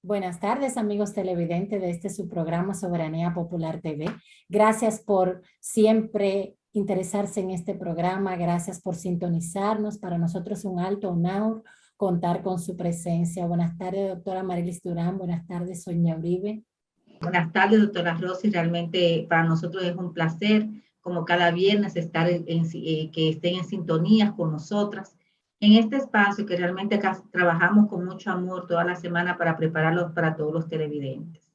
Buenas tardes, amigos televidentes de este su programa Soberanía Popular TV. Gracias por siempre interesarse en este programa. Gracias por sintonizarnos. Para nosotros es un alto honor contar con su presencia. Buenas tardes, doctora Marilis Durán. Buenas tardes, Sonia Uribe. Buenas tardes, doctora Rosy. Realmente para nosotros es un placer, como cada viernes, estar que estén en sintonía con nosotras en este espacio que realmente acá trabajamos con mucho amor toda la semana para prepararlos para todos los televidentes.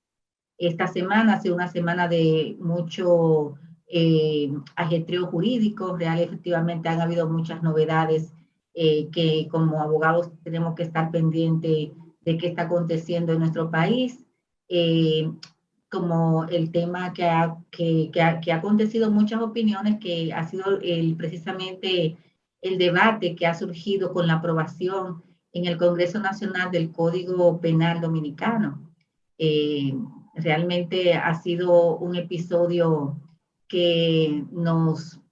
Esta semana ha sido una semana de mucho ajetreo jurídico. Efectivamente han habido muchas novedades que como abogados tenemos que estar pendientes de qué está aconteciendo en nuestro país. Como el tema que ha acontecido, muchas opiniones, que ha sido precisamente el debate que ha surgido con la aprobación en el Congreso Nacional del Código Penal Dominicano. Realmente ha sido un episodio que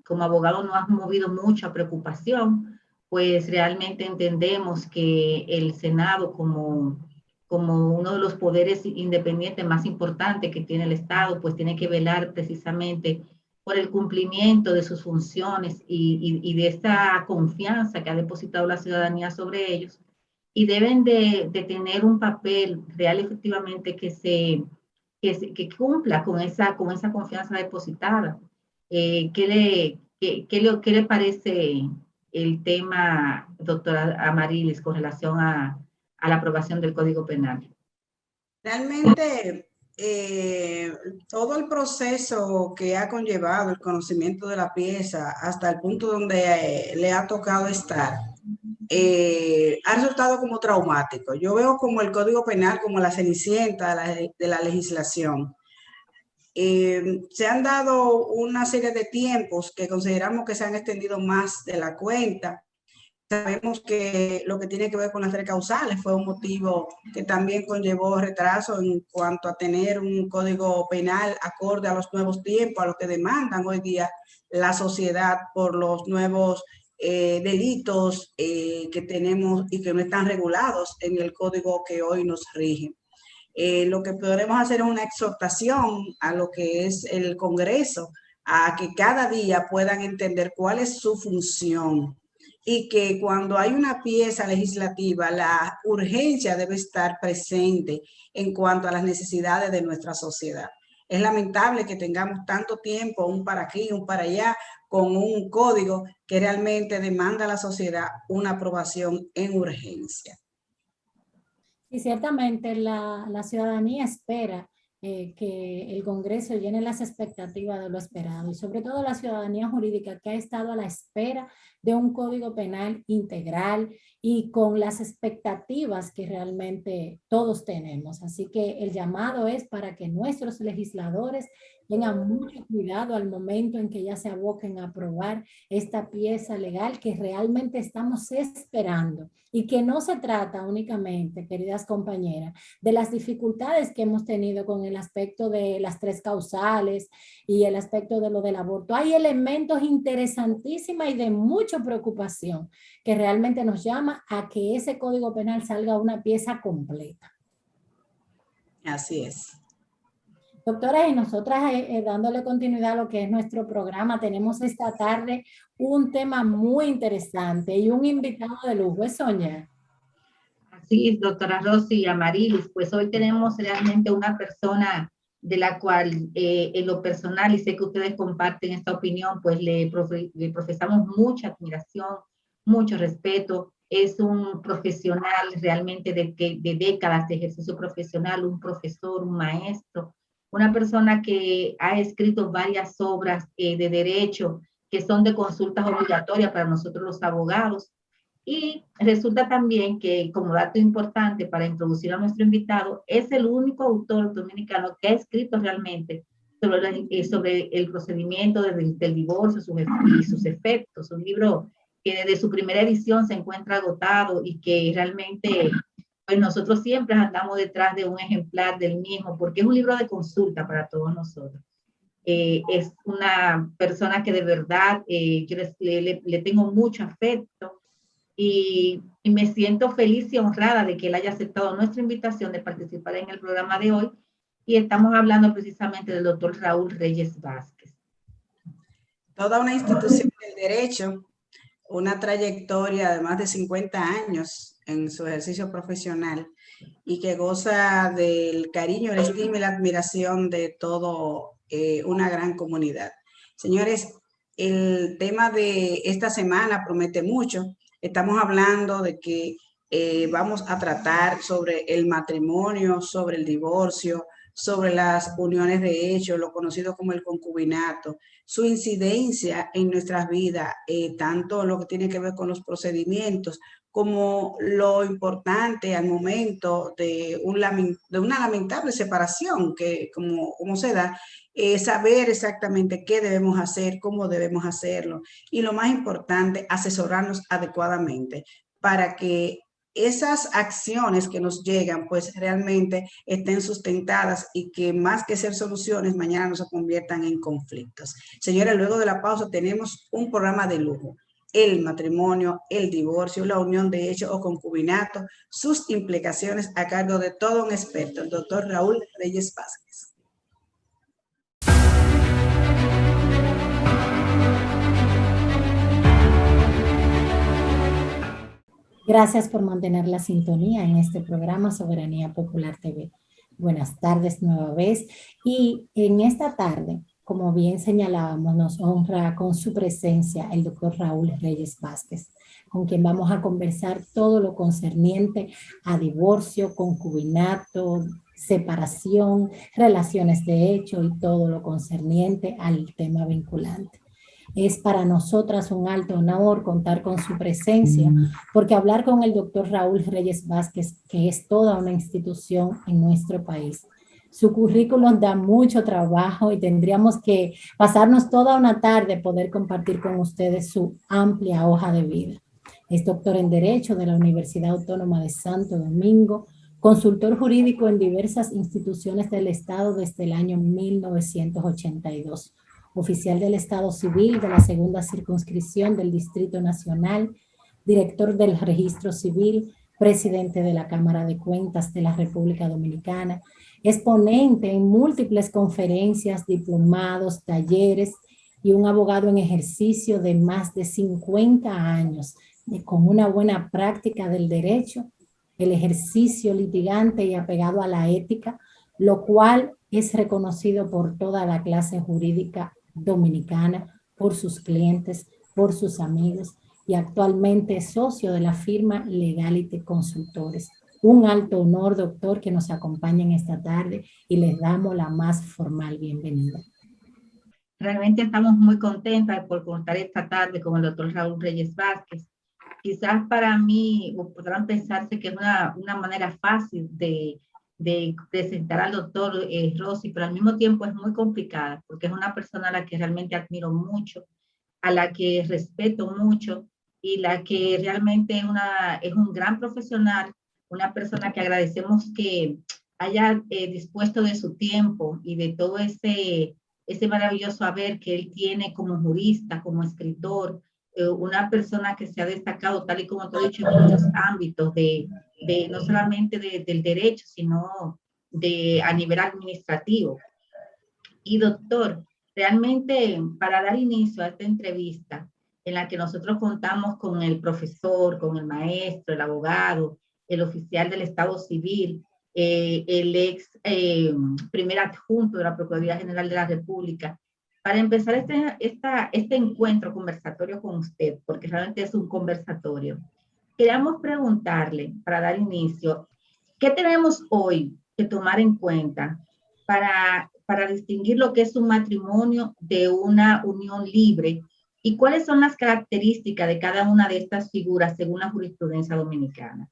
como abogados, nos ha movido mucha preocupación, pues realmente entendemos que el Senado como uno de los poderes independientes más importantes que tiene el Estado, pues tiene que velar precisamente por el cumplimiento de sus funciones y de esta confianza que ha depositado la ciudadanía sobre ellos, y deben de tener un papel real, efectivamente, que cumpla con esa confianza depositada. ¿Qué le parece el tema, doctora Amarilis, con relación a la aprobación del Código Penal? Realmente, todo el proceso que ha conllevado el conocimiento de la pieza hasta el punto donde le ha tocado estar, ha resultado como traumático. Yo veo como el Código Penal como la cenicienta de la legislación. Se han dado una serie de tiempos que consideramos que se han extendido más de la cuenta. Sabemos que lo que tiene que ver con las tres causales fue un motivo que también conllevó retraso en cuanto a tener un código penal acorde a los nuevos tiempos, a lo que demandan hoy día la sociedad por los nuevos delitos que tenemos y que no están regulados en el código que hoy nos rige. Lo que podremos hacer es una exhortación a lo que es el Congreso, a que cada día puedan entender cuál es su función, y que cuando hay una pieza legislativa, la urgencia debe estar presente en cuanto a las necesidades de nuestra sociedad. Es lamentable que tengamos tanto tiempo, un para aquí, un para allá, con un código que realmente demanda a la sociedad una aprobación en urgencia. Y ciertamente la ciudadanía espera que el Congreso llene las expectativas de lo esperado, y sobre todo la ciudadanía jurídica, que ha estado a la espera de un código penal integral y con las expectativas que realmente todos tenemos. Así que el llamado es para que nuestros legisladores tengan mucho cuidado al momento en que ya se aboquen a aprobar esta pieza legal que realmente estamos esperando, y que no se trata únicamente, queridas compañeras, de las dificultades que hemos tenido con el aspecto de las tres causales y el aspecto de lo del aborto. Hay elementos interesantísimos y de mucha preocupación que realmente nos llama a que ese Código Penal salga una pieza completa. Así es. Doctora, y nosotras dándole continuidad a lo que es nuestro programa, tenemos esta tarde un tema muy interesante y un invitado de lujo. ¿Es Sonia? Así es, doctora Rosy y Amarilis. Pues hoy tenemos realmente una persona de la cual en lo personal, y sé que ustedes comparten esta opinión, pues le profesamos mucha admiración, mucho respeto. Es un profesional realmente de décadas de ejercicio profesional, un profesor, un maestro, una persona que ha escrito varias obras de derecho que son de consultas obligatorias para nosotros los abogados. Y resulta también que, como dato importante para introducir a nuestro invitado, es el único autor dominicano que ha escrito realmente sobre el procedimiento del divorcio y sus efectos. Un libro que desde su primera edición se encuentra agotado y que realmente, pues nosotros siempre andamos detrás de un ejemplar del mismo, porque es un libro de consulta para todos nosotros. Es una persona que de verdad yo le tengo mucho afecto. y me siento feliz y honrada de que él haya aceptado nuestra invitación de participar en el programa de hoy. Y estamos hablando precisamente del doctor Raúl Reyes Vázquez. Toda una institución del derecho, una trayectoria de más de 50 años en su ejercicio profesional y que goza del cariño, el estima y la admiración de toda una gran comunidad. Señores, el tema de esta semana promete mucho. Estamos hablando de que vamos a tratar sobre el matrimonio, sobre el divorcio, sobre las uniones de hecho, lo conocido como el concubinato, su incidencia en nuestras vidas, tanto lo que tiene que ver con los procedimientos, como lo importante al momento de una lamentable separación, que como se da, saber exactamente qué debemos hacer, cómo debemos hacerlo, y lo más importante, asesorarnos adecuadamente para que esas acciones que nos llegan, pues realmente estén sustentadas y que más que ser soluciones, mañana no se conviertan en conflictos. Señores, luego de la pausa tenemos un programa de lujo. El matrimonio, el divorcio, la unión de hecho o concubinato, sus implicaciones a cargo de todo un experto, el doctor Raúl Reyes Vázquez. Gracias por mantener la sintonía en este programa Soberanía Popular TV. Buenas tardes nueva vez. Y en esta tarde, como bien señalábamos, nos honra con su presencia el doctor Raúl Reyes Vázquez, con quien vamos a conversar todo lo concerniente a divorcio, concubinato, separación, relaciones de hecho y todo lo concerniente al tema vinculante. Es para nosotras un alto honor contar con su presencia, porque hablar con el doctor Raúl Reyes Vázquez, que es toda una institución en nuestro país. Su currículum da mucho trabajo y tendríamos que pasarnos toda una tarde poder compartir con ustedes su amplia hoja de vida. Es doctor en Derecho de la Universidad Autónoma de Santo Domingo, consultor jurídico en diversas instituciones del Estado desde el año 1982. Oficial del Estado Civil de la Segunda Circunscripción del Distrito Nacional, director del Registro Civil, presidente de la Cámara de Cuentas de la República Dominicana, exponente en múltiples conferencias, diplomados, talleres y un abogado en ejercicio de más de 50 años, con una buena práctica del derecho, el ejercicio litigante y apegado a la ética, lo cual es reconocido por toda la clase jurídica dominicana, por sus clientes, por sus amigos y actualmente es socio de la firma Legality Consultores. Un alto honor, doctor, que nos acompañen esta tarde y les damos la más formal bienvenida. Realmente estamos muy contentas por contar esta tarde con el doctor Raúl Reyes Vázquez. Quizás para mí podrán pensarse que es una manera fácil de presentar al doctor Rossi, pero al mismo tiempo es muy complicada, porque es una persona a la que realmente admiro mucho, a la que respeto mucho y la que realmente es un gran profesional, una persona que agradecemos que haya dispuesto de su tiempo y de todo ese maravilloso haber que él tiene como jurista, como escritor, una persona que se ha destacado, tal y como te he dicho, en muchos ámbitos no solamente del derecho, sino a nivel administrativo. Y doctor, realmente para dar inicio a esta entrevista en la que nosotros contamos con el profesor, con el maestro, el abogado, el oficial del Estado Civil, el ex primer adjunto de la Procuraduría General de la República, para empezar este encuentro conversatorio con usted, porque realmente es un conversatorio, queríamos preguntarle, para dar inicio, ¿qué tenemos hoy que tomar en cuenta para distinguir lo que es un matrimonio de una unión libre y cuáles son las características de cada una de estas figuras según la jurisprudencia dominicana?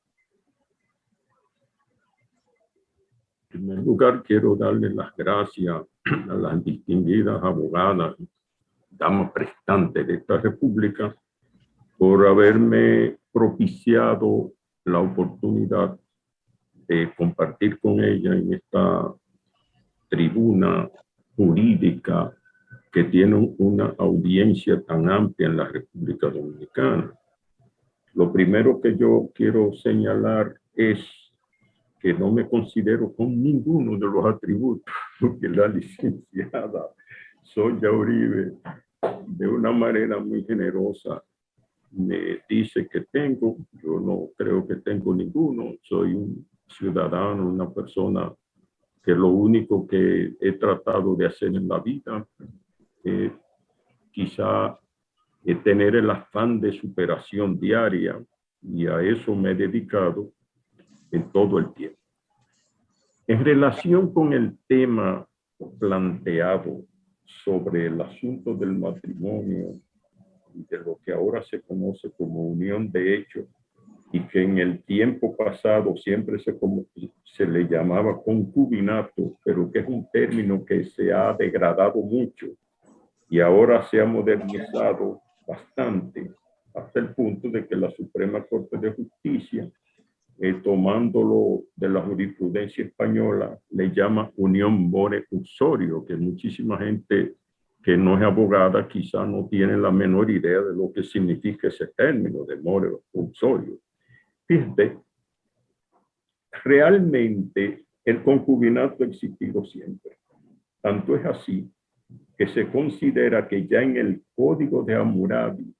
En primer lugar, quiero darle las gracias a las distinguidas abogadas, damas prestantes de esta república, por haberme propiciado la oportunidad de compartir con ella en esta tribuna jurídica que tiene una audiencia tan amplia en la República Dominicana. Lo primero que yo quiero señalar es que no me considero con ninguno de los atributos que la licenciada Sonia Uribe, de una manera muy generosa, me dice que tengo. Yo no creo que tengo ninguno. Soy un ciudadano, una persona que lo único que he tratado de hacer en la vida es quizá tener el afán de superación diaria, y a eso me he dedicado en todo el tiempo. En relación con el tema planteado sobre el asunto del matrimonio y de lo que ahora se conoce como unión de hecho, y que en el tiempo pasado siempre se le llamaba concubinato, pero que es un término que se ha degradado mucho y ahora se ha modernizado bastante, hasta el punto de que la Suprema Corte de Justicia, tomándolo de la jurisprudencia española, le llama unión more uxorio, que muchísima gente que no es abogada quizá no tiene la menor idea de lo que significa ese término de more uxorio. Fíjate, realmente el concubinato ha existido siempre. Tanto es así que se considera que ya en el Código de Hammurabi,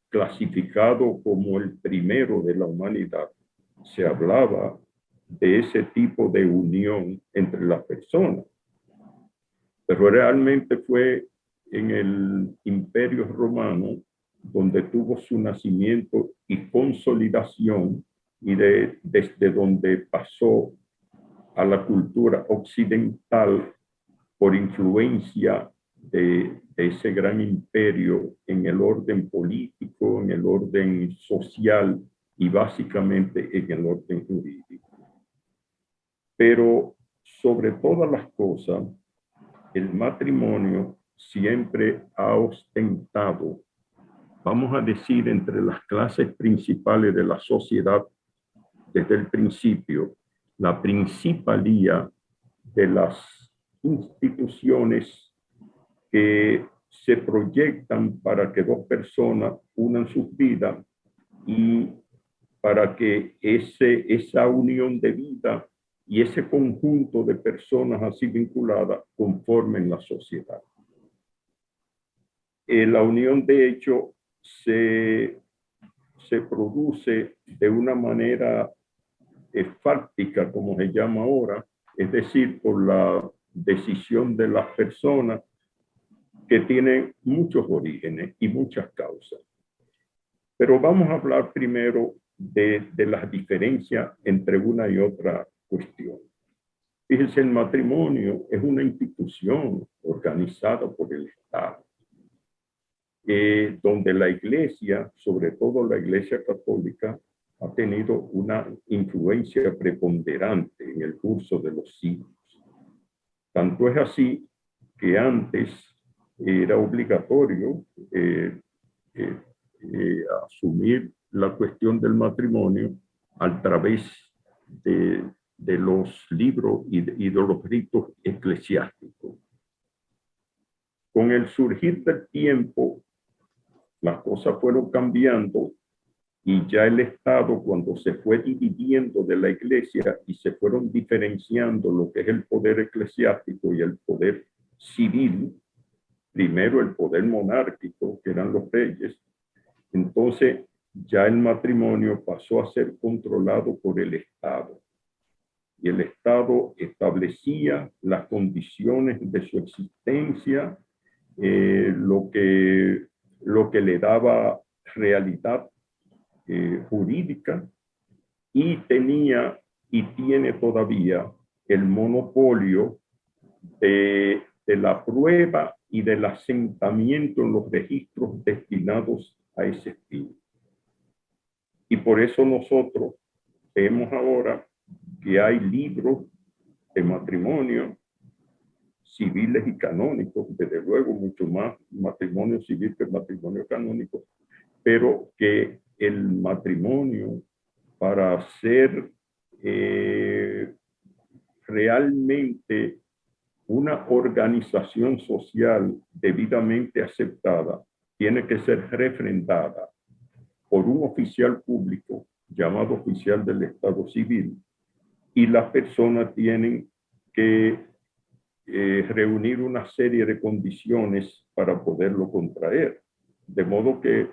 clasificado como el primero de la humanidad, se hablaba de ese tipo de unión entre las personas. Pero realmente fue en el Imperio Romano donde tuvo su nacimiento y consolidación, y desde donde pasó a la cultura occidental por influencia de ese gran imperio en el orden político, en el orden social y básicamente en el orden jurídico. Pero sobre todas las cosas, el matrimonio siempre ha ostentado, vamos a decir, entre las clases principales de la sociedad desde el principio, la principalía de las instituciones que se proyectan para que dos personas unan sus vidas y para que esa unión de vida y ese conjunto de personas así vinculadas conformen la sociedad. La unión de hecho se produce de una manera fáctica, como se llama ahora, es decir, por la decisión de las personas, que tienen muchos orígenes y muchas causas. Pero vamos a hablar primero de las diferencias entre una y otra cuestión. Fíjense, el matrimonio es una institución organizada por el Estado, donde la Iglesia, sobre todo la Iglesia Católica, ha tenido una influencia preponderante en el curso de los siglos. Tanto es así que antes era obligatorio asumir la cuestión del matrimonio a través de los libros y de los ritos eclesiásticos. Con el surgir del tiempo, las cosas fueron cambiando y ya el Estado, cuando se fue dividiendo de la Iglesia y se fueron diferenciando lo que es el poder eclesiástico y el poder civil, primero el poder monárquico, que eran los reyes, entonces ya el matrimonio pasó a ser controlado por el Estado. Y el Estado establecía las condiciones de su existencia, lo que le daba realidad jurídica, y tenía y tiene todavía el monopolio de la prueba y del asentamiento en los registros destinados a ese fin. Y por eso nosotros vemos ahora que hay libros de matrimonio civiles y canónicos, desde luego mucho más matrimonio civil que matrimonio canónico, pero que el matrimonio, para ser realmente una organización social debidamente aceptada, tiene que ser refrendada por un oficial público llamado oficial del Estado Civil, y las personas tienen que reunir una serie de condiciones para poderlo contraer. De modo que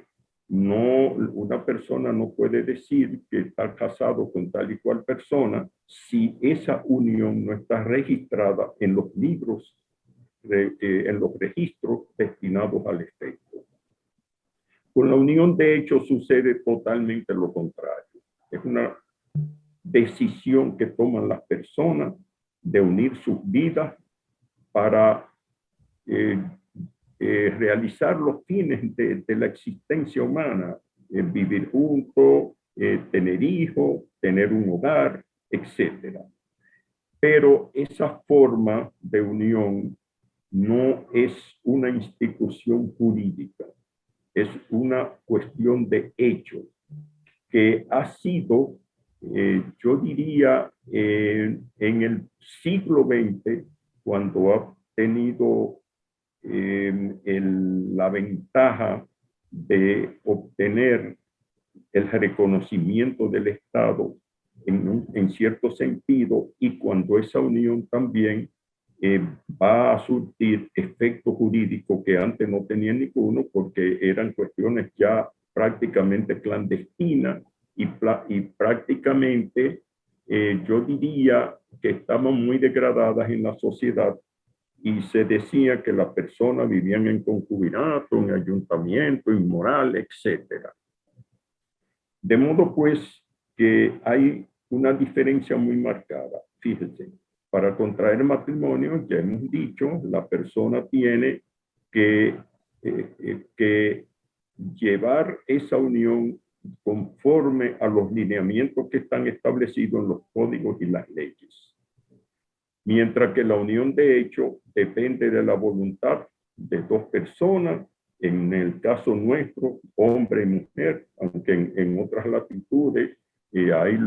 una persona no puede decir que está casado con tal y cual persona si esa unión no está registrada en los libros, en los registros destinados al efecto. Con la unión de hecho sucede totalmente lo contrario. Es una decisión que toman las personas de unir sus vidas para realizar los fines de la existencia humana, vivir juntos, tener hijos, tener un hogar, etc. Pero esa forma de unión no es una institución jurídica, es una cuestión de hecho que ha sido, yo diría, en el siglo XX, cuando ha tenido la ventaja de obtener el reconocimiento del Estado en cierto sentido, y cuando esa unión también va a surtir efecto jurídico que antes no tenía ninguno, porque eran cuestiones ya prácticamente clandestinas y prácticamente yo diría que estaban muy degradadas en la sociedad, y se decía que las personas vivían en concubinato, en ayuntamiento, inmoral, etc. De modo pues que hay una diferencia muy marcada. Fíjense, para contraer matrimonio, ya hemos dicho, la persona tiene que llevar esa unión conforme a los lineamientos que están establecidos en los códigos y las leyes. Mientras que la unión de hecho depende de la voluntad de dos personas, en el caso nuestro, hombre y mujer, aunque en otras latitudes hay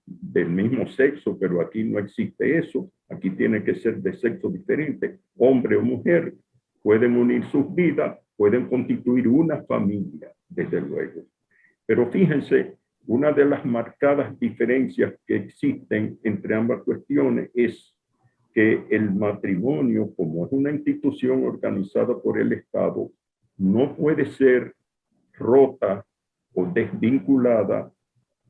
del mismo sexo, pero aquí no existe eso. Aquí tiene que ser de sexo diferente. Hombre o mujer pueden unir sus vidas, pueden constituir una familia, desde luego. Pero fíjense, una de las marcadas diferencias que existen entre ambas cuestiones es que el matrimonio, como es una institución organizada por el Estado, no puede ser rota o desvinculada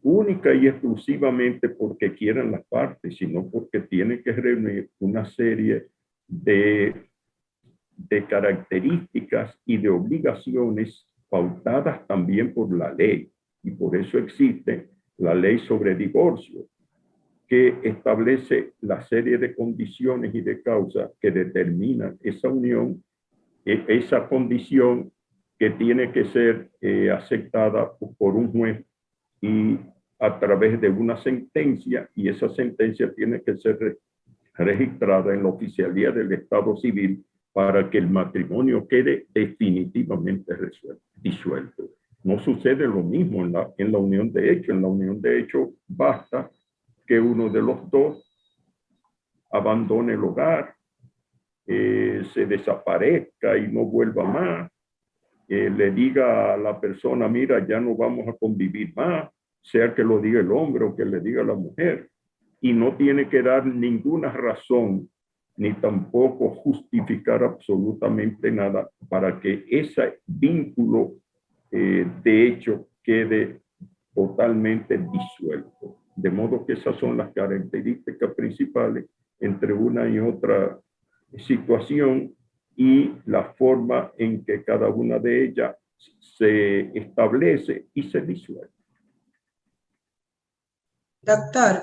única y exclusivamente porque quieran las partes, sino porque tiene que reunir una serie de características y de obligaciones pautadas también por la ley. Y por eso existe la ley sobre divorcio, que establece la serie de condiciones y de causas que determinan esa unión, esa condición que tiene que ser aceptada por un juez y a través de una sentencia, y esa sentencia tiene que ser registrada en la oficialía del Estado Civil para que el matrimonio quede definitivamente disuelto. No sucede lo mismo en la unión de hecho. En la unión de hecho basta que uno de los dos abandone el hogar, se desaparezca y no vuelva más, le diga a la persona, mira, ya no vamos a convivir más, sea que lo diga el hombre o que le diga la mujer, y no tiene que dar ninguna razón ni tampoco justificar absolutamente nada para que ese vínculo de hecho quede totalmente disuelto. De modo que esas son las características principales entre una y otra situación y la forma en que cada una de ellas se establece y se disuelve. Doctor,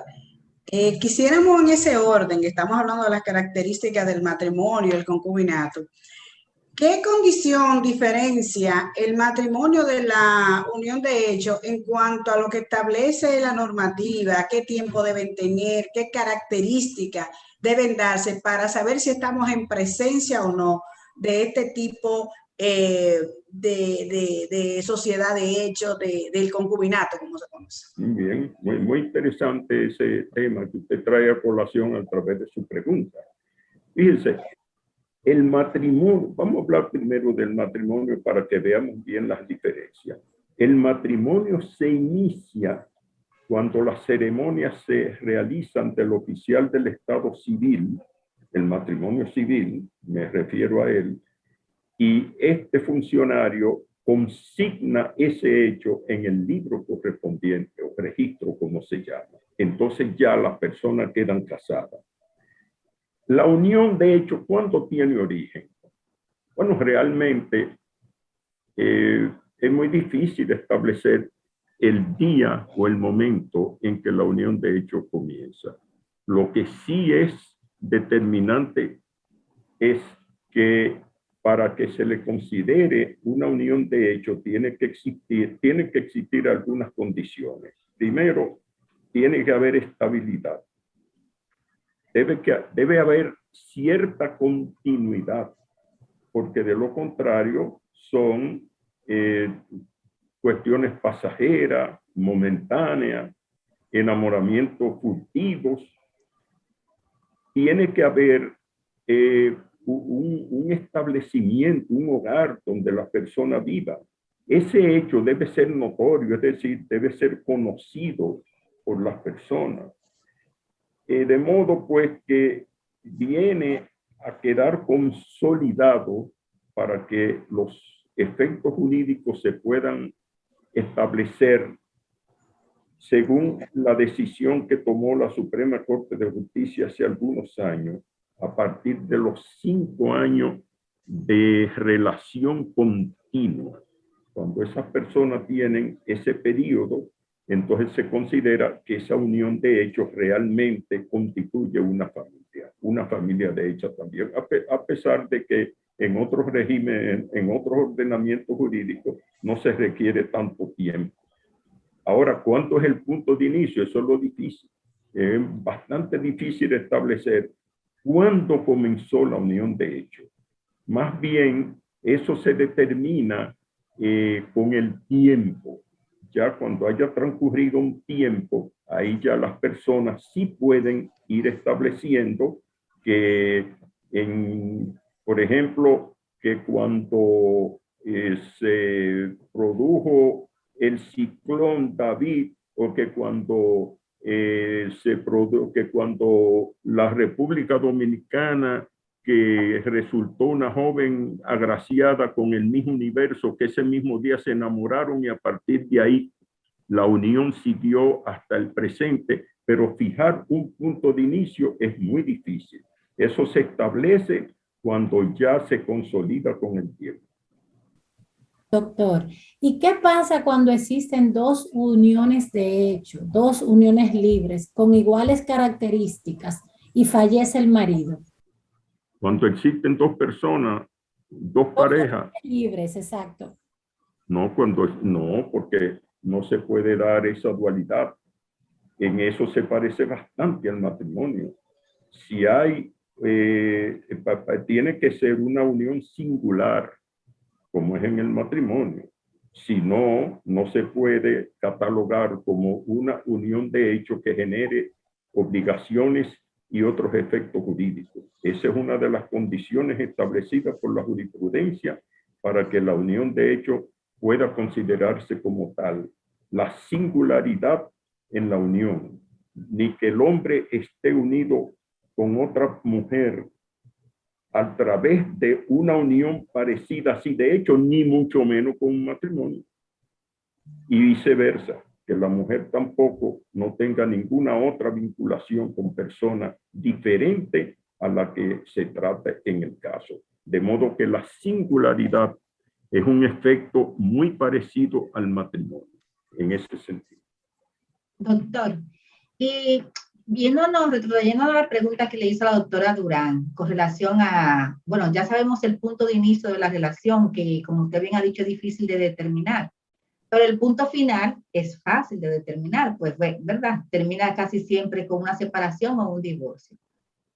quisiéramos en ese orden, que estamos hablando de las características del matrimonio, el concubinato. ¿Qué condición diferencia el matrimonio de la unión de hecho en cuanto a lo que establece la normativa? ¿Qué tiempo deben tener? ¿Qué características deben darse para saber si estamos en presencia o no de este tipo de sociedad de hecho, del concubinato, como se conoce? Bien, muy interesante ese tema que usted trae a colación a través de su pregunta. Fíjense, el matrimonio, vamos a hablar primero del matrimonio para que veamos bien las diferencias. El matrimonio se inicia cuando las ceremonias se realizan ante el oficial del Estado civil, el matrimonio civil, me refiero a él, y este funcionario consigna ese hecho en el libro correspondiente o registro, como se llama. Entonces ya las personas quedan casadas. La unión de hecho, ¿cuándo tiene origen? Bueno, realmente es muy difícil establecer el día o el momento en que la unión de hecho comienza. Lo que sí es determinante es que para que se le considere una unión de hecho tienen que existir algunas condiciones. Primero, tiene que haber estabilidad. Debe haber cierta continuidad, porque de lo contrario son cuestiones pasajeras, momentáneas, enamoramientos furtivos. Tiene que haber un establecimiento, un hogar donde la persona viva. Ese hecho debe ser notorio, es decir, debe ser conocido por las personas. De modo pues que viene a quedar consolidado para que los efectos jurídicos se puedan establecer según la decisión que tomó la Suprema Corte de Justicia hace algunos años, a partir de los 5 años de relación continua. Cuando esas personas tienen ese periodo, entonces se considera que esa unión de hecho realmente constituye una familia de hecho también, a pesar de que en otros regímenes, en otros ordenamientos jurídicos, no se requiere tanto tiempo. Ahora, ¿cuánto es el punto de inicio? Eso es lo difícil. Es bastante difícil establecer cuándo comenzó la unión de hecho. Más bien, eso se determina con el tiempo. Ya cuando haya transcurrido un tiempo, ahí ya las personas sí pueden ir estableciendo que, por ejemplo, que cuando se produjo el ciclón David, o que cuando que cuando la República Dominicana, que resultó una joven agraciada con el mismo universo, que ese mismo día se enamoraron y a partir de ahí la unión siguió hasta el presente, pero fijar un punto de inicio es muy difícil. Eso se establece cuando ya se consolida con el tiempo. Doctor, ¿y qué pasa cuando existen dos uniones de hecho, dos uniones libres con iguales características y fallece el marido? Cuando existen dos personas, dos parejas. Libres, exacto. No, porque no se puede dar esa dualidad. En eso se parece bastante al matrimonio. Si hay, tiene que ser una unión singular, como es en el matrimonio. Si no, no se puede catalogar como una unión de hecho que genere obligaciones y otros efectos jurídicos. Esa es una de las condiciones establecidas por la jurisprudencia para que la unión de hecho pueda considerarse como tal. La singularidad en la unión, ni que el hombre esté unido con otra mujer a través de una unión parecida así, de hecho, ni mucho menos con un matrimonio. Y viceversa, que la mujer tampoco no tenga ninguna otra vinculación con persona diferente a la que se trata en el caso. De modo que la singularidad es un efecto muy parecido al matrimonio, en ese sentido. Doctor, y retrayendo a la pregunta que le hizo la doctora Durán con relación a, bueno, ya sabemos el punto de inicio de la relación, que como usted bien ha dicho es difícil de determinar, pero el punto final es fácil de determinar, pues, ¿verdad? Termina casi siempre con una separación o un divorcio.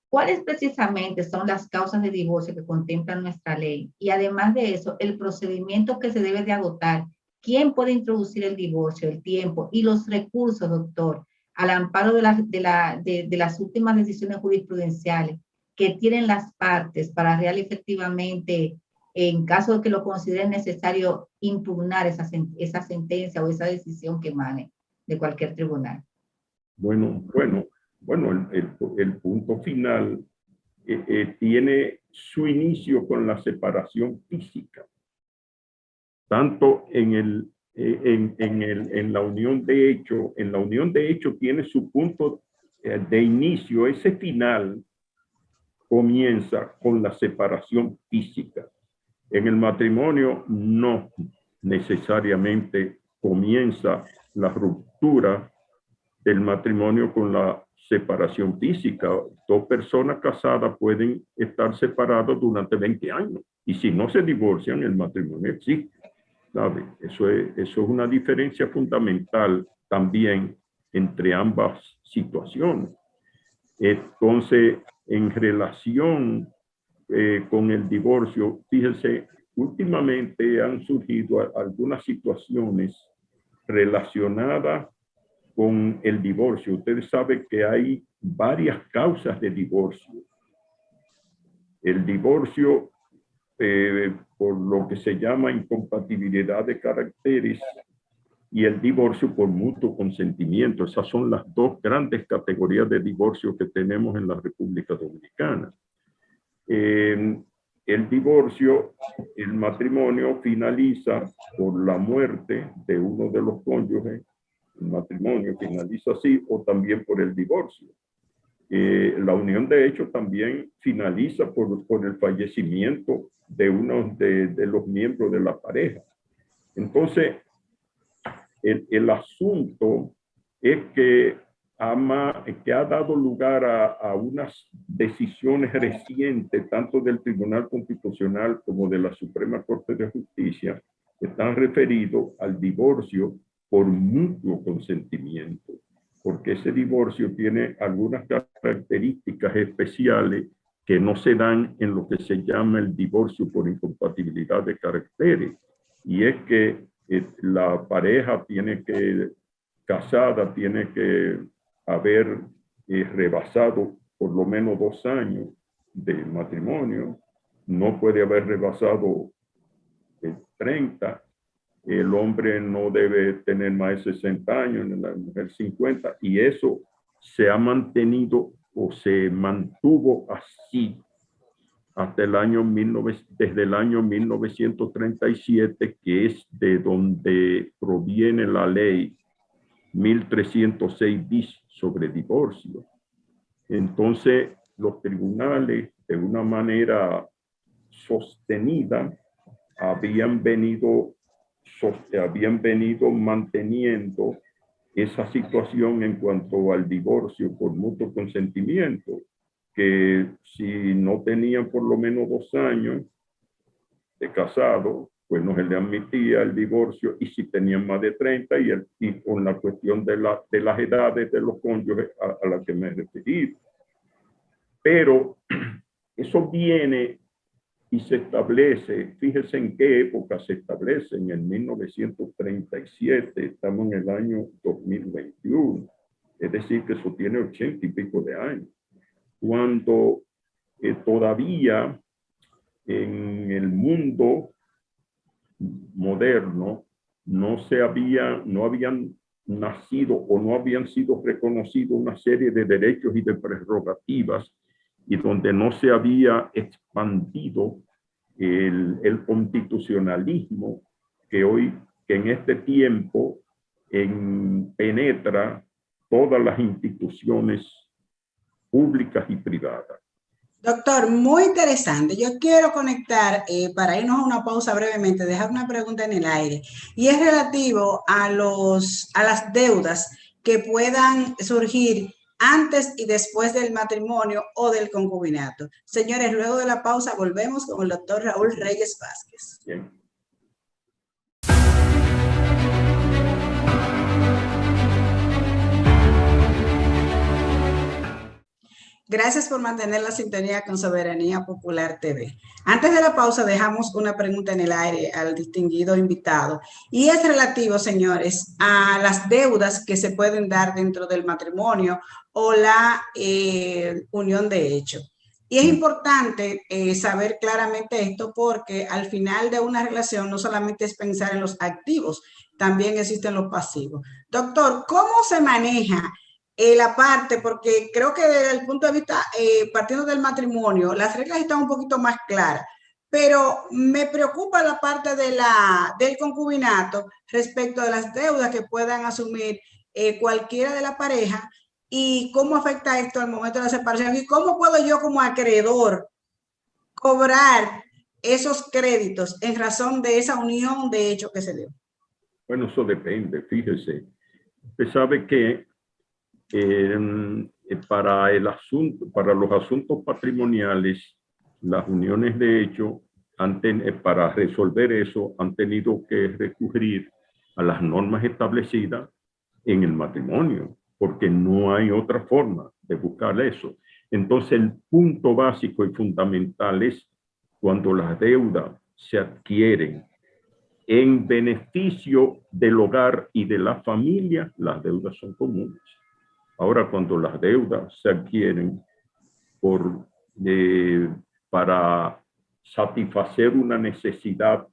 ¿Cuáles precisamente son las causas de divorcio que contempla nuestra ley? Y además de eso, el procedimiento que se debe de agotar. ¿Quién puede introducir el divorcio, el tiempo y los recursos, doctor, al amparo de las últimas decisiones jurisprudenciales que tienen las partes para real efectivamente en caso de que lo consideren necesario, impugnar esa sentencia o esa decisión que emane de cualquier tribunal? Bueno, el punto final tiene su inicio con la separación física, tanto en la unión de hecho. En la unión de hecho tiene su punto de inicio. Ese final comienza con la separación física. En el matrimonio no necesariamente comienza la ruptura del matrimonio con la separación física. Dos personas casadas pueden estar separadas durante 20 años y si no se divorcian, el matrimonio existe, ¿sabe? Eso es una diferencia fundamental también entre ambas situaciones. Entonces, en relación con el divorcio, fíjense, últimamente han surgido algunas situaciones relacionadas con el divorcio. Ustedes saben que hay varias causas de divorcio. El divorcio por lo que se llama incompatibilidad de caracteres y el divorcio por mutuo consentimiento. Esas son las dos grandes categorías de divorcio que tenemos en la República Dominicana. El divorcio, el matrimonio finaliza por la muerte de uno de los cónyuges. El matrimonio finaliza así, o también por el divorcio. La unión de hecho también finaliza por el fallecimiento de uno de los miembros de la pareja. Entonces, el asunto es que ha dado lugar a unas decisiones recientes, tanto del Tribunal Constitucional como de la Suprema Corte de Justicia, que están referidos al divorcio por mutuo consentimiento, porque ese divorcio tiene algunas características especiales que no se dan en lo que se llama el divorcio por incompatibilidad de caracteres, y es que la pareja casada tiene que haber rebasado por lo menos 2 años de matrimonio, no puede haber rebasado 30. El hombre no debe tener más de 60 años, la mujer 50, y eso se ha mantenido o se mantuvo así hasta desde el año 1937, que es de donde proviene la ley 1306 bis sobre divorcio. Entonces, los tribunales, de una manera sostenida, habían venido manteniendo esa situación en cuanto al divorcio por mutuo consentimiento, que si no tenían por lo menos 2 años de casado, pues no se le admitía el divorcio, y si tenían más de 30, y con la cuestión de las edades de los cónyuges a la que me he referido. Pero eso viene y se establece, fíjense en qué época se establece, en el 1937, estamos en el año 2021, es decir, que eso tiene 80 y pico de años, cuando todavía en el mundo moderno no habían nacido o no habían sido reconocidos una serie de derechos y de prerrogativas, y donde no se había expandido el constitucionalismo que en este tiempo penetra todas las instituciones públicas y privadas. Doctor, muy interesante. Yo quiero conectar, para irnos a una pausa brevemente, dejar una pregunta en el aire, y es relativo a las deudas que puedan surgir antes y después del matrimonio o del concubinato. Señores, luego de la pausa volvemos con el doctor Raúl Reyes Vázquez. Bien. Gracias por mantener la sintonía con Soberanía Popular TV. Antes de la pausa dejamos una pregunta en el aire al distinguido invitado, y es relativo, señores, a las deudas que se pueden dar dentro del matrimonio o la unión de hecho. Y es importante saber claramente esto porque al final de una relación no solamente es pensar en los activos, también existen los pasivos. Doctor, ¿cómo se maneja la parte? Porque creo que desde el punto de vista, partiendo del matrimonio, las reglas están un poquito más claras, pero me preocupa la parte del concubinato respecto de las deudas que puedan asumir cualquiera de la pareja. ¿Y cómo afecta esto al momento de la separación? ¿Y cómo puedo yo como acreedor cobrar esos créditos en razón de esa unión de hecho que se dio? Bueno, eso depende, fíjese. Usted sabe que para el asunto, para los asuntos patrimoniales, las uniones de hecho, para resolver eso, han tenido que recurrir a las normas establecidas en el matrimonio, porque no hay otra forma de buscar eso. Entonces, el punto básico y fundamental es cuando las deudas se adquieren en beneficio del hogar y de la familia, las deudas son comunes. Ahora, cuando las deudas se adquieren para satisfacer una necesidad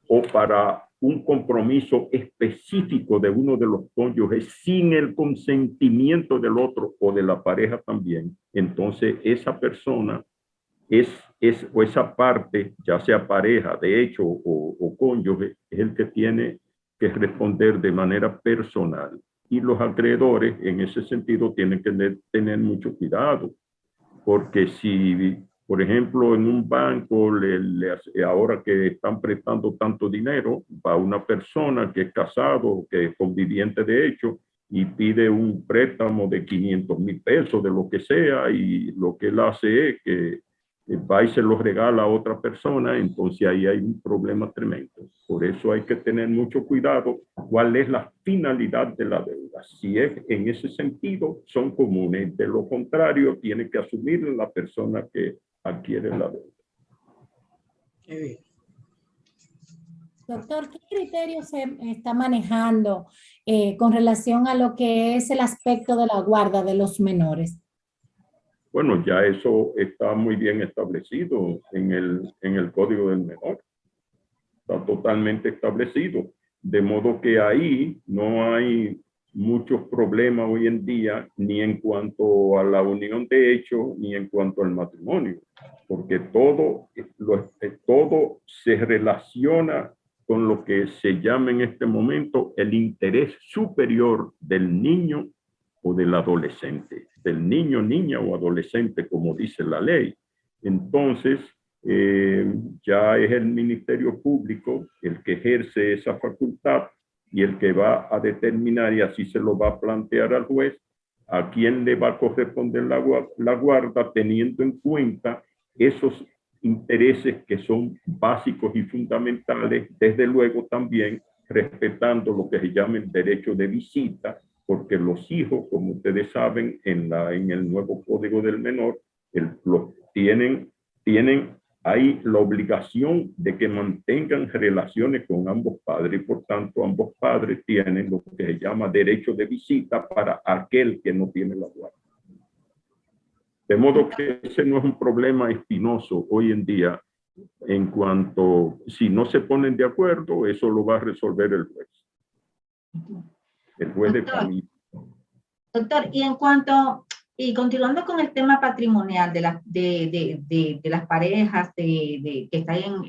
o para un compromiso específico de uno de los cónyuges sin el consentimiento del otro o de la pareja también, entonces esa persona o esa parte, ya sea pareja, de hecho, o cónyuge, es el que tiene que responder de manera personal. Y los acreedores, en ese sentido, tienen que tener mucho cuidado, porque si, por ejemplo, en un banco, ahora que están prestando tanto dinero, va una persona que es casado, que es conviviente de hecho, y pide un préstamo de 500,000 pesos, de lo que sea, y lo que él hace es que va y se los regala a otra persona, entonces ahí hay un problema tremendo. Por eso hay que tener mucho cuidado cuál es la finalidad de la deuda. Si es en ese sentido, son comunes. De lo contrario, tiene que asumir la persona que adquiere la deuda. Qué bien. Doctor, ¿qué criterios se está manejando con relación a lo que es el aspecto de la guarda de los menores? Bueno, ya eso está muy bien establecido en el Código del Menor. Está totalmente establecido. De modo que ahí no hay muchos problemas hoy en día, ni en cuanto a la unión de hecho, ni en cuanto al matrimonio, porque todo se relaciona con lo que se llama en este momento el interés superior del niño o del adolescente, del niño, niña o adolescente, como dice la ley. Entonces, ya es el Ministerio Público el que ejerce esa facultad y el que va a determinar, y así se lo va a plantear al juez, a quién le va a corresponder la guarda, teniendo en cuenta esos intereses que son básicos y fundamentales, desde luego también respetando lo que se llama el derecho de visita, porque los hijos, como ustedes saben, en el nuevo Código del Menor, hay la obligación de que mantengan relaciones con ambos padres y por tanto ambos padres tienen lo que se llama derecho de visita para aquel que no tiene la guarda. De modo que ese no es un problema espinoso hoy en día en cuanto, si no se ponen de acuerdo, eso lo va a resolver el juez. El juez de familia. Doctor, y continuando con el tema patrimonial de las parejas que están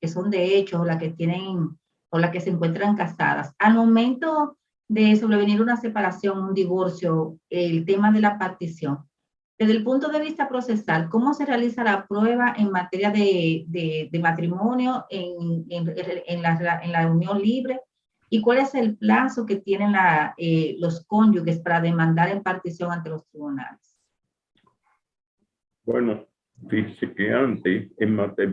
que son de hecho, las que tienen o las que se encuentran casadas, al momento de sobrevenir una separación, un divorcio, el tema de la partición, desde el punto de vista procesal, ¿cómo se realiza la prueba en materia de matrimonio en la unión libre? ¿Y cuál es el plazo que tienen los cónyuges para demandar en partición ante los tribunales? Bueno, fíjese que antes,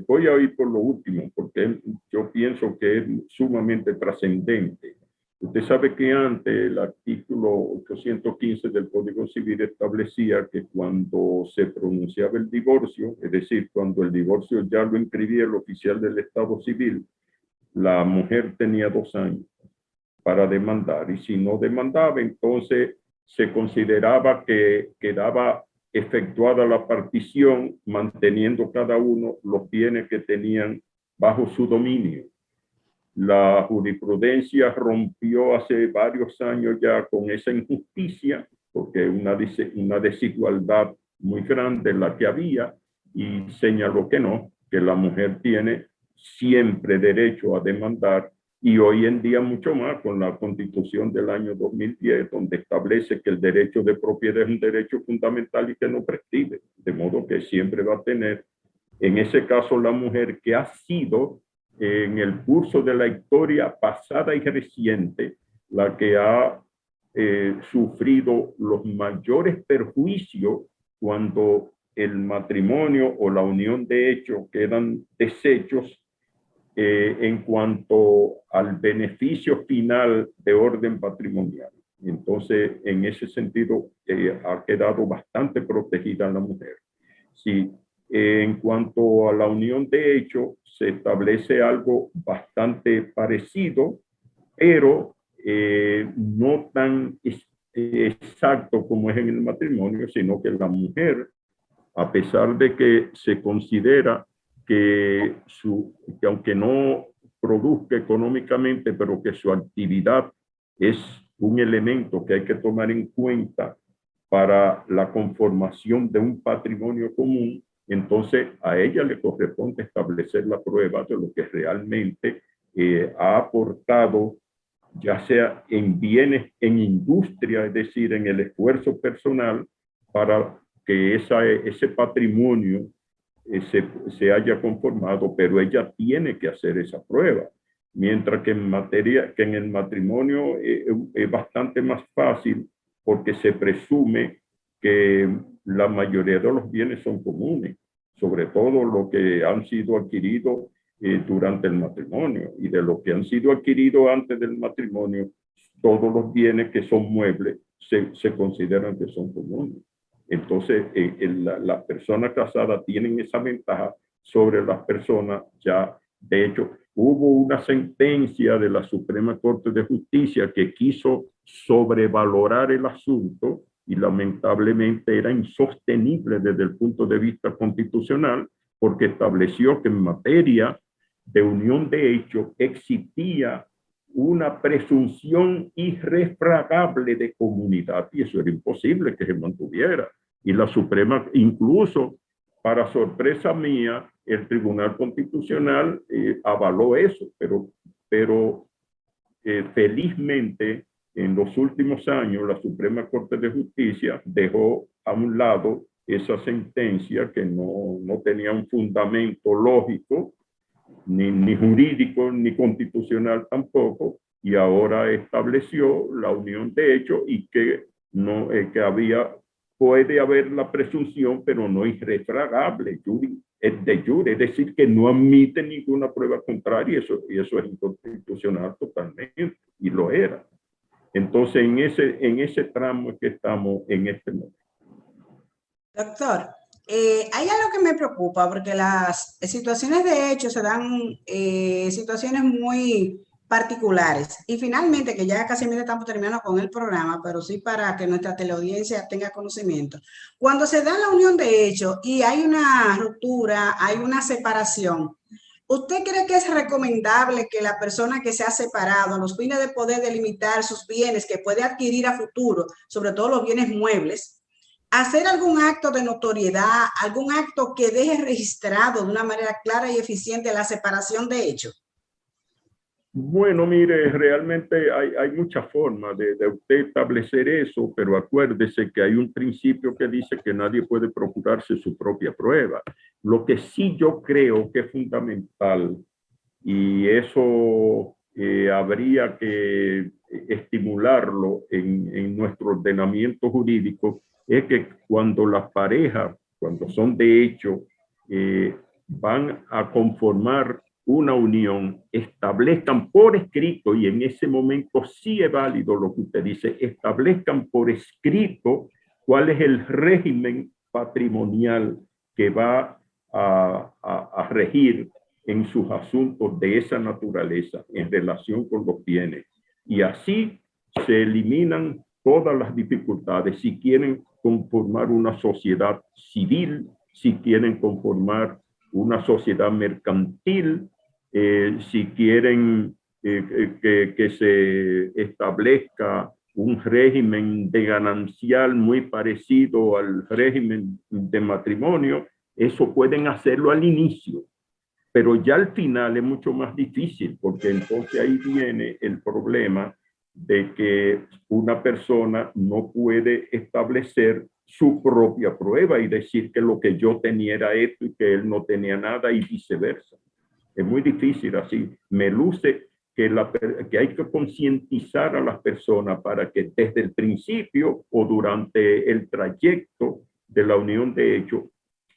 voy a ir por lo último, porque yo pienso que es sumamente trascendente. Usted sabe que antes el artículo 815 del Código Civil establecía que cuando se pronunciaba el divorcio, es decir, cuando el divorcio ya lo inscribía el oficial del Estado Civil, la mujer tenía 2 años para demandar, y si no demandaba, entonces se consideraba que quedaba efectuada la partición, manteniendo cada uno los bienes que tenían bajo su dominio. La jurisprudencia rompió hace varios años ya con esa injusticia, porque una desigualdad muy grande la que había, y señaló que no, que la mujer tiene siempre derecho a demandar, y hoy en día mucho más con la Constitución del año 2010, donde establece que el derecho de propiedad es un derecho fundamental y que no prescribe, de modo que siempre va a tener, en ese caso, la mujer que ha sido en el curso de la historia pasada y reciente la que ha sufrido los mayores perjuicios cuando el matrimonio o la unión de hecho quedan deshechos en cuanto al beneficio final de orden patrimonial. Entonces, en ese sentido, ha quedado bastante protegida la mujer. Sí, en cuanto a la unión de hecho, se establece algo bastante parecido, pero no tan exacto como es en el matrimonio, sino que la mujer, a pesar de que se considera que aunque no produzca económicamente, pero que su actividad es un elemento que hay que tomar en cuenta para la conformación de un patrimonio común, entonces a ella le corresponde establecer la prueba de lo que realmente ha aportado, ya sea en bienes, en industria, es decir, en el esfuerzo personal para que ese patrimonio se haya conformado, pero ella tiene que hacer esa prueba. Mientras que en el matrimonio es bastante más fácil porque se presume que la mayoría de los bienes son comunes, sobre todo los que han sido adquiridos durante el matrimonio, y de los que han sido adquiridos antes del matrimonio, todos los bienes que son muebles se consideran que son comunes. Entonces, las personas casadas tienen esa ventaja sobre las personas ya. De hecho, hubo una sentencia de la Suprema Corte de Justicia que quiso sobrevalorar el asunto y lamentablemente era insostenible desde el punto de vista constitucional, porque estableció que en materia de unión de hecho existía una presunción irrefragable de comunidad, y eso era imposible que se mantuviera. Y la Suprema, incluso para sorpresa mía, el Tribunal Constitucional avaló eso, pero felizmente en los últimos años la Suprema Corte de Justicia dejó a un lado esa sentencia que no tenía un fundamento lógico, ni jurídico, ni constitucional tampoco, y ahora estableció la unión de hecho y que puede haber la presunción, pero no irrefragable, de jure, es decir, que no admite ninguna prueba contraria, y eso es inconstitucional totalmente, y lo era. Entonces, en ese tramo es que estamos en este momento. Doctor, hay algo que me preocupa, porque las situaciones de hecho se dan situaciones muy particulares. Y finalmente, que ya casi estamos terminando con el programa, pero sí para que nuestra teleaudiencia tenga conocimiento. Cuando se da la unión de hecho y hay una ruptura, hay una separación, ¿usted cree que es recomendable que la persona que se ha separado, a los fines de poder delimitar sus bienes que puede adquirir a futuro, sobre todo los bienes muebles, hacer algún acto de notoriedad, algún acto que deje registrado de una manera clara y eficiente la separación de hecho? Bueno, mire, realmente hay muchas formas de usted establecer eso, pero acuérdese que hay un principio que dice que nadie puede procurarse su propia prueba. Lo que sí yo creo que es fundamental, y eso habría que estimularlo en nuestro ordenamiento jurídico, es que cuando las parejas, cuando son de hecho, van a conformar una unión, establezcan por escrito, y en ese momento sí es válido lo que usted dice, establezcan por escrito cuál es el régimen patrimonial que va a regir en sus asuntos de esa naturaleza en relación con los bienes. Y así se eliminan todas las dificultades. Si quieren conformar una sociedad civil, si quieren conformar una sociedad mercantil, si quieren que se establezca un régimen de ganancial muy parecido al régimen de matrimonio, eso pueden hacerlo al inicio, pero ya al final es mucho más difícil, porque entonces ahí viene el problema de que una persona no puede establecer su propia prueba y decir que lo que yo tenía era esto y que él no tenía nada y viceversa. Es muy difícil así. Me luce que hay que concientizar a las personas para que desde el principio o durante el trayecto de la unión de hechos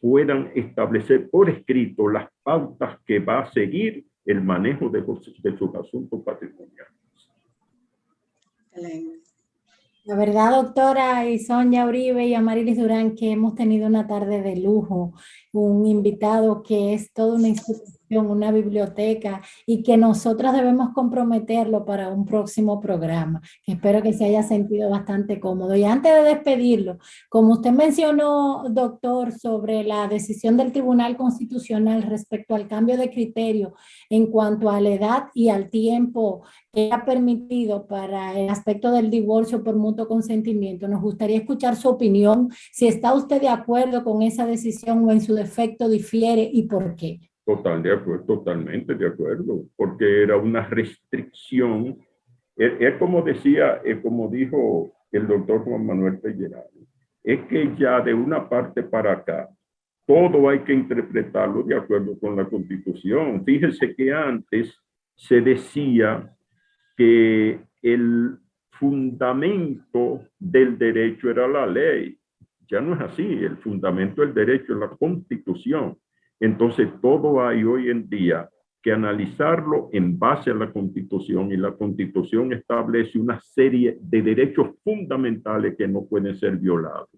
puedan establecer por escrito las pautas que va a seguir el manejo de sus asuntos patrimoniales. La verdad, doctora y Sonia Uribe y Amarilis Durán, que hemos tenido una tarde de lujo, un invitado que es toda una institución, una biblioteca, y que nosotros debemos comprometerlo para un próximo programa, que espero que se haya sentido bastante cómodo. Y antes de despedirlo, como usted mencionó, doctor, sobre la decisión del Tribunal Constitucional respecto al cambio de criterio en cuanto a la edad y al tiempo que ha permitido para el aspecto del divorcio por mutuo consentimiento, nos gustaría escuchar su opinión, si está usted de acuerdo con esa decisión o en su defecto difiere y por qué. Totalmente de acuerdo, porque era una restricción. Es como decía, como dijo el doctor Juan Manuel Pellerano, es que ya de una parte para acá, todo hay que interpretarlo de acuerdo con la Constitución. Fíjense que antes se decía que el fundamento del derecho era la ley. Ya no es así, el fundamento del derecho es la Constitución. Entonces, todo hay hoy en día que analizarlo en base a la Constitución, y la Constitución establece una serie de derechos fundamentales que no pueden ser violados.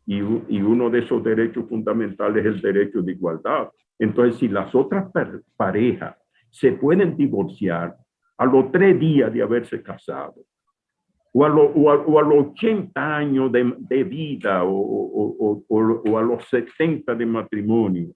Y uno de esos derechos fundamentales es el derecho de igualdad. Entonces, si las otras parejas se pueden divorciar a los 3 días de haberse casado, o a los 80 años de vida, o a los 70 de matrimonio,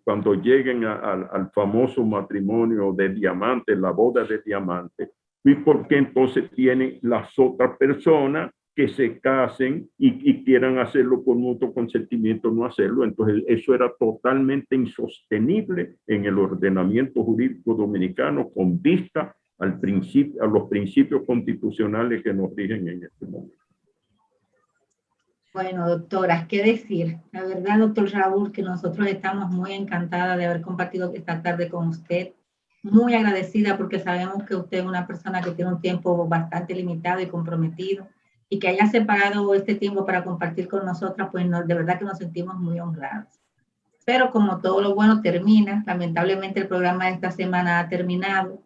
cuando lleguen al famoso matrimonio de diamante, la boda de diamante, y porque entonces tienen las otras personas que se casen y quieran hacerlo por mutuo consentimiento, no hacerlo. Entonces eso era totalmente insostenible en el ordenamiento jurídico dominicano con vista a los principios constitucionales que nos rigen en este momento. Bueno, doctora, ¿qué decir? La verdad, doctor Raúl, que nosotros estamos muy encantadas de haber compartido esta tarde con usted. Muy agradecida porque sabemos que usted es una persona que tiene un tiempo bastante limitado y comprometido, y que haya separado este tiempo para compartir con nosotras, pues de verdad que nos sentimos muy honrados. Pero como todo lo bueno termina, lamentablemente el programa de esta semana ha terminado,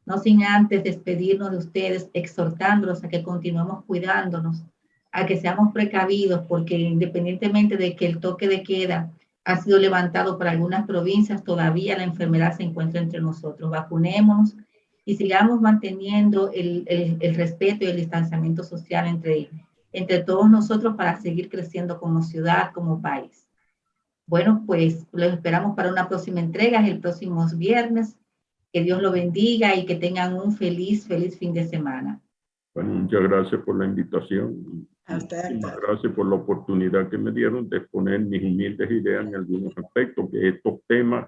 no sin antes despedirnos de ustedes, exhortándolos a que continuemos cuidándonos, a que seamos precavidos, porque independientemente de que el toque de queda ha sido levantado por algunas provincias, todavía la enfermedad se encuentra entre nosotros. Vacunémonos y sigamos manteniendo el respeto y el distanciamiento social entre todos nosotros para seguir creciendo como ciudad, como país. Bueno, pues los esperamos para una próxima entrega, el próximo viernes. Que Dios lo bendiga y que tengan un feliz fin de semana. Bueno, muchas gracias por la invitación. Muchas gracias por la oportunidad que me dieron de exponer mis humildes ideas en algunos aspectos, que estos temas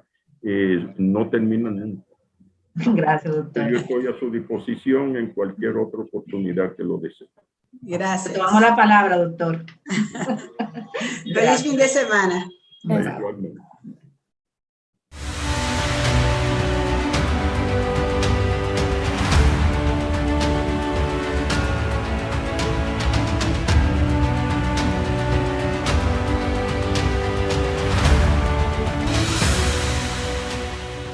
no terminan nunca. Gracias, doctor. Yo estoy a su disposición en cualquier otra oportunidad que lo desee. Gracias. Tomamos la palabra, doctor. Feliz fin de semana. Igualmente.